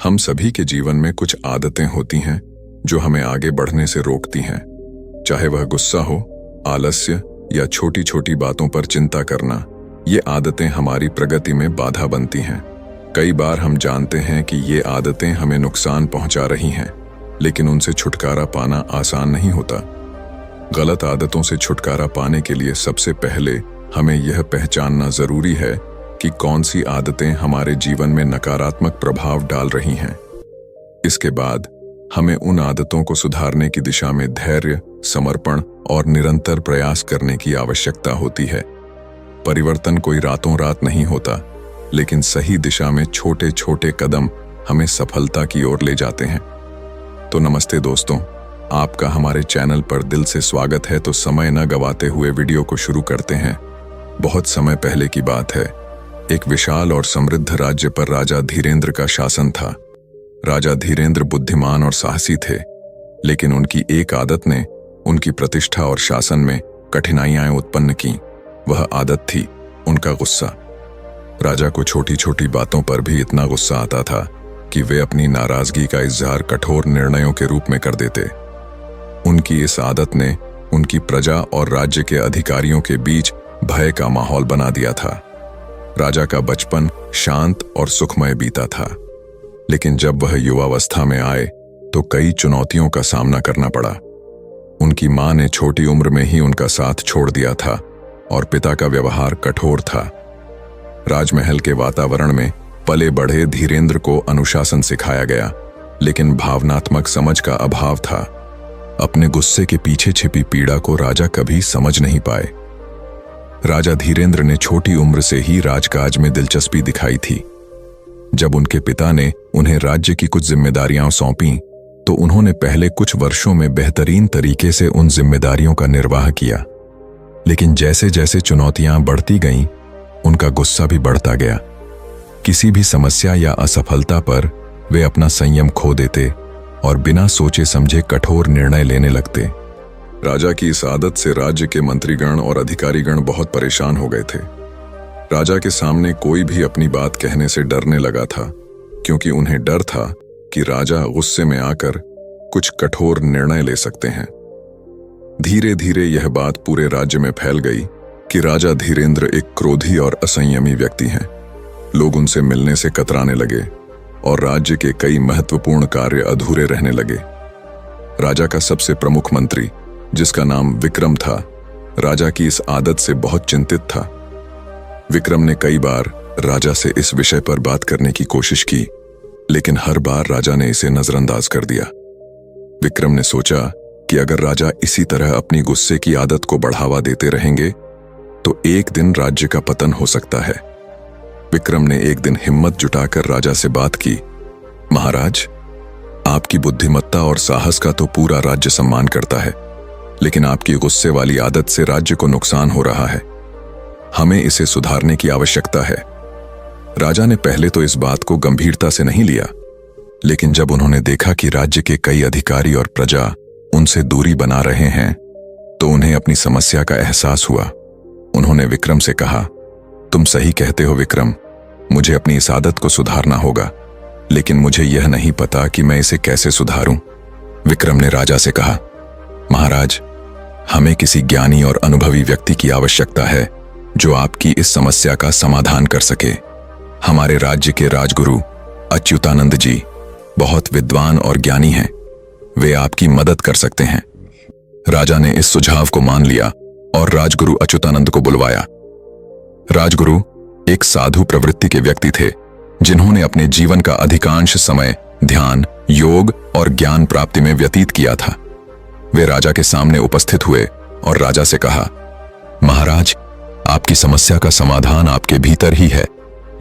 हम सभी के जीवन में कुछ आदतें होती हैं जो हमें आगे बढ़ने से रोकती हैं। चाहे वह गुस्सा हो, आलस्य या छोटी छोटी बातों पर चिंता करना, ये आदतें हमारी प्रगति में बाधा बनती हैं। कई बार हम जानते हैं कि ये आदतें हमें नुकसान पहुंचा रही हैं, लेकिन उनसे छुटकारा पाना आसान नहीं होता। गलत आदतों से छुटकारा पाने के लिए सबसे पहले हमें यह पहचानना जरूरी है कि कौन सी आदतें हमारे जीवन में नकारात्मक प्रभाव डाल रही हैं। इसके बाद हमें उन आदतों को सुधारने की दिशा में धैर्य, समर्पण और निरंतर प्रयास करने की आवश्यकता होती है। परिवर्तन कोई रातों रात नहीं होता, लेकिन सही दिशा में छोटे छोटे कदम हमें सफलता की ओर ले जाते हैं। तो नमस्ते दोस्तों, आपका हमारे चैनल पर दिल से स्वागत है। तो समय न गवाते हुए वीडियो को शुरू करते हैं। बहुत समय पहले की बात है। एक विशाल और समृद्ध राज्य पर राजा धीरेंद्र का शासन था। राजा धीरेंद्र बुद्धिमान और साहसी थे, लेकिन उनकी एक आदत ने उनकी प्रतिष्ठा और शासन में कठिनाइयां उत्पन्न की। वह आदत थी उनका गुस्सा। राजा को छोटी छोटी बातों पर भी इतना गुस्सा आता था कि वे अपनी नाराजगी का इजहार कठोर निर्णयों के रूप में कर देते। उनकी इस आदत ने उनकी प्रजा और राज्य के अधिकारियों के बीच भय का माहौल बना दिया था। राजा का बचपन शांत और सुखमय बीता था, लेकिन जब वह युवावस्था में आए तो कई चुनौतियों का सामना करना पड़ा। उनकी मां ने छोटी उम्र में ही उनका साथ छोड़ दिया था और पिता का व्यवहार कठोर था। राजमहल के वातावरण में पले बढ़े धीरेंद्र को अनुशासन सिखाया गया, लेकिन भावनात्मक समझ का अभाव था। अपने गुस्से के पीछे छिपी पीड़ा को राजा कभी समझ नहीं पाए। राजा धीरेंद्र ने छोटी उम्र से ही राजकाज में दिलचस्पी दिखाई थी। जब उनके पिता ने उन्हें राज्य की कुछ जिम्मेदारियां सौंपीं, तो उन्होंने पहले कुछ वर्षों में बेहतरीन तरीके से उन जिम्मेदारियों का निर्वाह किया। लेकिन जैसे जैसे चुनौतियां बढ़ती गईं, उनका गुस्सा भी बढ़ता गया। किसी भी समस्या या असफलता पर वे अपना संयम खो देते और बिना सोचे समझे कठोर निर्णय लेने लगते। राजा की इस आदत से राज्य के मंत्रीगण और अधिकारीगण बहुत परेशान हो गए थे। राजा के सामने कोई भी अपनी बात कहने से डरने लगा था, क्योंकि उन्हें डर था कि राजा गुस्से में आकर कुछ कठोर निर्णय ले सकते हैं। धीरे धीरे यह बात पूरे राज्य में फैल गई कि राजा धीरेंद्र एक क्रोधी और असंयमी व्यक्ति हैं। लोग उनसे मिलने से कतराने लगे और राज्य के कई महत्वपूर्ण कार्य अधूरे रहने लगे। राजा का सबसे प्रमुख मंत्री, जिसका नाम विक्रम था, राजा की इस आदत से बहुत चिंतित था। विक्रम ने कई बार राजा से इस विषय पर बात करने की कोशिश की, लेकिन हर बार राजा ने इसे नजरअंदाज कर दिया। विक्रम ने सोचा कि अगर राजा इसी तरह अपनी गुस्से की आदत को बढ़ावा देते रहेंगे तो एक दिन राज्य का पतन हो सकता है। विक्रम ने एक दिन हिम्मत जुटाकर राजा से बात की। महाराज, आपकी बुद्धिमत्ता और साहस का तो पूरा राज्य सम्मान करता है, लेकिन आपकी गुस्से वाली आदत से राज्य को नुकसान हो रहा है। हमें इसे सुधारने की आवश्यकता है। राजा ने पहले तो इस बात को गंभीरता से नहीं लिया, लेकिन जब उन्होंने देखा कि राज्य के कई अधिकारी और प्रजा उनसे दूरी बना रहे हैं, तो उन्हें अपनी समस्या का एहसास हुआ। उन्होंने विक्रम से कहा, तुम सही कहते हो विक्रम, मुझे अपनी इस आदत को सुधारना होगा, लेकिन मुझे यह नहीं पता कि मैं इसे कैसे सुधारूं। विक्रम ने राजा से कहा, महाराज, हमें किसी ज्ञानी और अनुभवी व्यक्ति की आवश्यकता है जो आपकी इस समस्या का समाधान कर सके। हमारे राज्य के राजगुरु अच्युतानंद जी बहुत विद्वान और ज्ञानी हैं। वे आपकी मदद कर सकते हैं। राजा ने इस सुझाव को मान लिया और राजगुरु अच्युतानंद को बुलवाया। राजगुरु एक साधु प्रवृत्ति के व्यक्ति थे, जिन्होंने अपने जीवन का अधिकांश समय ध्यान, योग और ज्ञान प्राप्ति में व्यतीत किया था। वे राजा के सामने उपस्थित हुए और राजा से कहा, महाराज, आपकी समस्या का समाधान आपके भीतर ही है,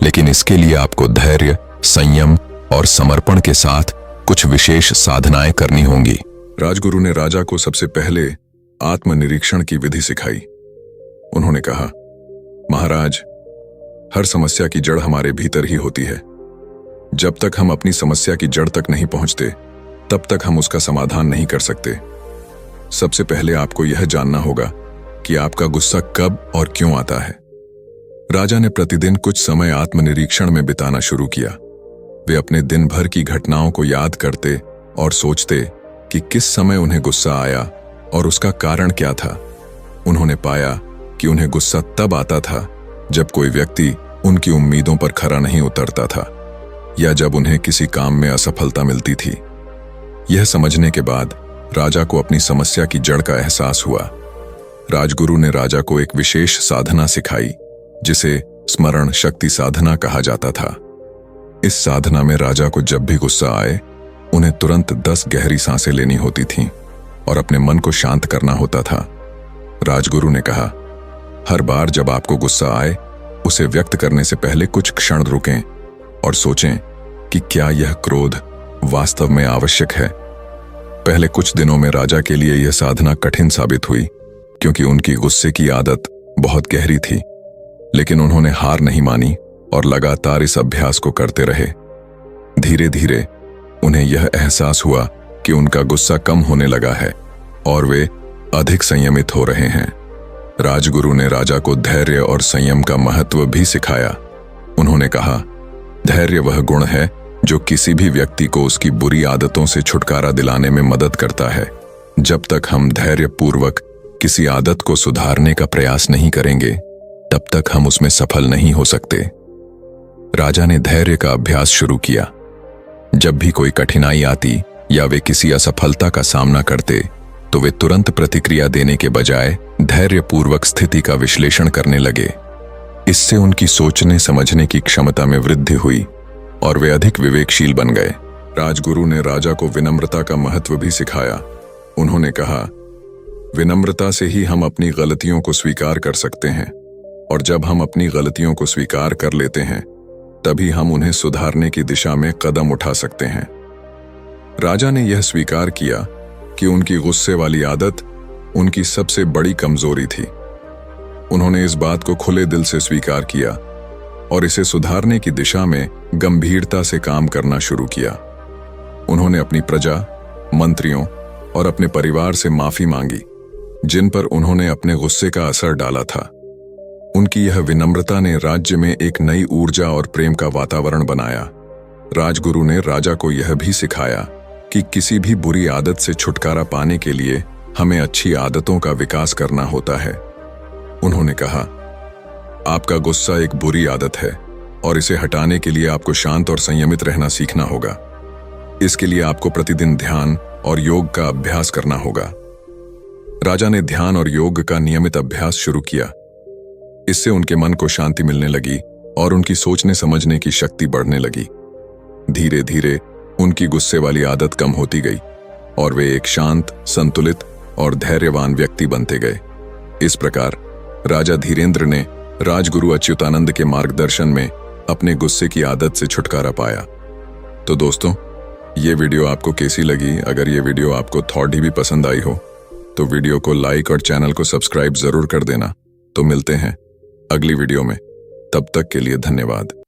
लेकिन इसके लिए आपको धैर्य, संयम और समर्पण के साथ कुछ विशेष साधनाएं करनी होंगी। राजगुरु ने राजा को सबसे पहले आत्मनिरीक्षण की विधि सिखाई। उन्होंने कहा, महाराज, हर समस्या की जड़ हमारे भीतर ही होती है। जब तक हम अपनी समस्या की जड़ तक नहीं पहुंचते, तब तक हम उसका समाधान नहीं कर सकते। सबसे पहले आपको यह जानना होगा कि आपका गुस्सा कब और क्यों आता है। राजा ने प्रतिदिन कुछ समय आत्मनिरीक्षण में बिताना शुरू किया। वे अपने दिन भर की घटनाओं को याद करते और सोचते कि किस समय उन्हें गुस्सा आया और उसका कारण क्या था। उन्होंने पाया कि उन्हें गुस्सा तब आता था जब कोई व्यक्ति उनकी उम्मीदों पर खरा नहीं उतरता था या जब उन्हें किसी काम में असफलता मिलती थी। यह समझने के बाद राजा को अपनी समस्या की जड़ का एहसास हुआ। राजगुरु ने राजा को एक विशेष साधना सिखाई जिसे स्मरण शक्ति साधना कहा जाता था। इस साधना में राजा को जब भी गुस्सा आए उन्हें तुरंत 10 गहरी सांसें लेनी होती थीं और अपने मन को शांत करना होता था। राजगुरु ने कहा, हर बार जब आपको गुस्सा आए उसे व्यक्त करने से पहले कुछ क्षण रुकें और सोचें कि क्या यह क्रोध वास्तव में आवश्यक है। पहले कुछ दिनों में राजा के लिए यह साधना कठिन साबित हुई क्योंकि उनकी गुस्से की आदत बहुत गहरी थी, लेकिन उन्होंने हार नहीं मानी और लगातार इस अभ्यास को करते रहे। धीरे धीरे उन्हें यह एहसास हुआ कि उनका गुस्सा कम होने लगा है और वे अधिक संयमित हो रहे हैं। राजगुरु ने राजा को धैर्य और संयम का महत्व भी सिखाया। उन्होंने कहा, धैर्य वह गुण है जो किसी भी व्यक्ति को उसकी बुरी आदतों से छुटकारा दिलाने में मदद करता है। जब तक हम धैर्यपूर्वक किसी आदत को सुधारने का प्रयास नहीं करेंगे तब तक हम उसमें सफल नहीं हो सकते। राजा ने धैर्य का अभ्यास शुरू किया। जब भी कोई कठिनाई आती या वे किसी असफलता का सामना करते तो वे तुरंत प्रतिक्रिया देने के बजाय धैर्यपूर्वक स्थिति का विश्लेषण करने लगे। इससे उनकी सोचने समझने की क्षमता में वृद्धि हुई और वे अधिक विवेकशील बन गए। राजगुरु ने राजा को विनम्रता का महत्व भी सिखाया। उन्होंने कहा, विनम्रता से ही हम अपनी गलतियों को स्वीकार कर सकते हैं और जब हम अपनी गलतियों को स्वीकार कर लेते हैं तभी हम उन्हें सुधारने की दिशा में कदम उठा सकते हैं। राजा ने यह स्वीकार किया कि उनकी गुस्से वाली आदत उनकी सबसे बड़ी कमजोरी थी। उन्होंने इस बात को खुले दिल से स्वीकार किया और इसे सुधारने की दिशा में गंभीरता से काम करना शुरू किया। उन्होंने अपनी प्रजा, मंत्रियों और अपने परिवार से माफी मांगी जिन पर उन्होंने अपने गुस्से का असर डाला था। उनकी यह विनम्रता ने राज्य में एक नई ऊर्जा और प्रेम का वातावरण बनाया। राजगुरु ने राजा को यह भी सिखाया कि किसी भी बुरी आदत से छुटकारा पाने के लिए हमें अच्छी आदतों का विकास करना होता है। उन्होंने कहा, आपका गुस्सा एक बुरी आदत है और इसे हटाने के लिए आपको शांत और संयमित रहना सीखना होगा। इसके लिए आपको प्रतिदिन ध्यान और योग का अभ्यास करना होगा। राजा ने ध्यान और योग का नियमित अभ्यास शुरू किया। इससे उनके मन को शांति मिलने लगी और उनकी सोचने समझने की शक्ति बढ़ने लगी। धीरे धीरे उनकी गुस्से वाली आदत कम होती गई और वे एक शांत, संतुलित और धैर्यवान व्यक्ति बनते गए। इस प्रकार राजा धीरेंद्र ने राजगुरु अच्युतानंद के मार्गदर्शन में अपने गुस्से की आदत से छुटकारा पाया। तो दोस्तों, ये वीडियो आपको कैसी लगी? अगर ये वीडियो आपको थोड़ी भी पसंद आई हो तो वीडियो को लाइक और चैनल को सब्सक्राइब जरूर कर देना। तो मिलते हैं अगली वीडियो में। तब तक के लिए धन्यवाद।